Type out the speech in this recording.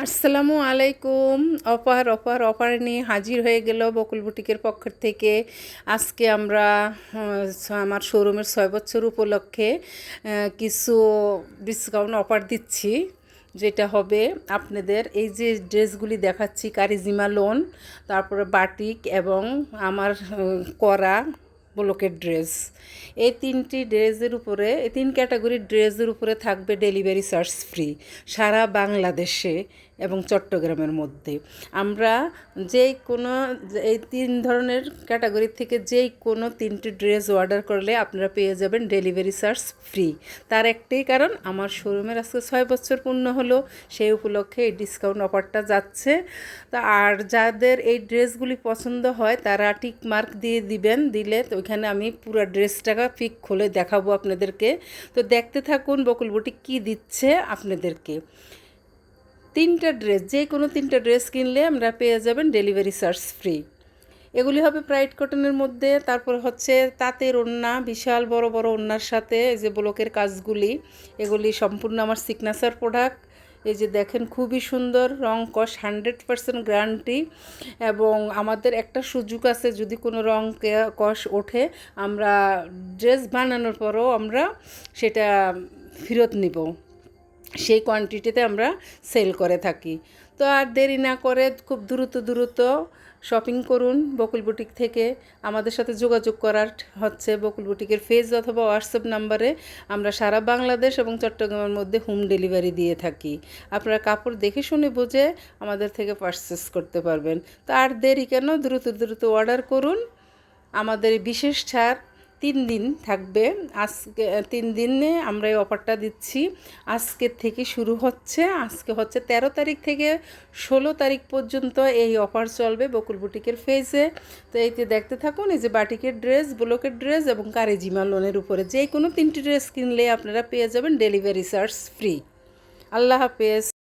আসসালামু আলাইকুম। অপার নিয়ে হাজির হয়ে গেল বকুল বুটিকের পক্ষ থেকে। আজকে আমরা আমার শোরুমের 6 বছর উপলক্ষে কিছু ডিসকাউন্ট অফার দিচ্ছি, যেটা হবে আপনাদের এই যে ড্রেসগুলি দেখাচ্ছি, কারিজিমা লোন, তারপরে বাটিক এবং আমার করা ব্লকের ড্রেস। এই তিন ক্যাটাগরির ড্রেসের উপরে থাকবে ডেলিভারি চার্জ ফ্রি সারা বাংলাদেশে এবং চট্টগ্রামের মধ্যে। আমরা এই 3 ধরনের ক্যাটাগরি থেকে যেই কোনো 3টি ড্রেস অর্ডার করলে আপনারা পেয়ে যাবেন ডেলিভারি চার্জ ফ্রি। তার একটাই কারণ, আমার শোরুমের আজকে 6 বছর পূর্ণ হলো, সেই উপলক্ষে এই ডিসকাউন্ট অফারটা যাচ্ছে। তা আর যাদের এই ড্রেসগুলি পছন্দ হয় তারা টিক মার্ক দিয়ে দিবেন, দিলে তো ওইখানে আমি পুরো ড্রেসটাকে পিক খুলে দেখাবো আপনাদেরকে। তো দেখতে থাকুন বকুল বুটিক কী দিচ্ছে আপনাদেরকে। যে কোনো 3টা ড্রেস কিনলে আমরা পেয়ে যাবেন ডেলিভারি চার্জ ফ্রি। এগুলি হবে প্রাইড কটনের মধ্যে, তারপর হচ্ছে তাঁতের ওড়না, বিশাল বড় বড় ওড়নার সাথে এই যে ব্লকের কাজগুলি, এগুলি সম্পূর্ণ আমার সিগনেচার প্রোডাক্ট। এই যে দেখেন, খুবই সুন্দর, রং কস 100% গ্যারান্টি। এবং আমাদের একটা সুযোগ আছে, যদি কোনো রং কস ওঠে, আমরা ড্রেস বানানোর পরও আমরা সেটা ফেরত নিব, সেই কোয়ান্টিটিতে আমরা সেল করে থাকি। তো আর দেরি না করে খুব দ্রুত শপিং করুন বকুল বুটিক থেকে। আমাদের সাথে যোগাযোগ করার হচ্ছে বকুল বুটিকের ফেজ অথবা হোয়াটসঅ্যাপ নাম্বারে। আমরা সারা বাংলাদেশ এবং চট্টগ্রামের মধ্যে হোম ডেলিভারি দিয়ে থাকি। আপনারা কাপড় দেখে শুনে বুঝে আমাদের থেকে পারচেস করতে পারবেন। তো আর দেরি কেন, দ্রুত অর্ডার করুন। আমাদের বিশেষ ছাড় 3 দিন থাকবে। আজকে 3 দিনে আমরা এই অফারটা দিচ্ছি। আজকের থেকে শুরু হচ্ছে, আজকে হচ্ছে 13 তারিখ থেকে 16 তারিখ পর্যন্ত এই অফার চলবে বকুল বুটিকের ফেজে। তো এইতে দেখতে থাকুন, এই যে বাটিকের ড্রেস, ব্লকের ড্রেস এবং কারিজিমা লোনের উপরে যে কোনো 3টি ড্রেস কিনলে আপনারা পেয়ে যাবেন ডেলিভারি চার্জ ফ্রি। আল্লাহ হাফেজ।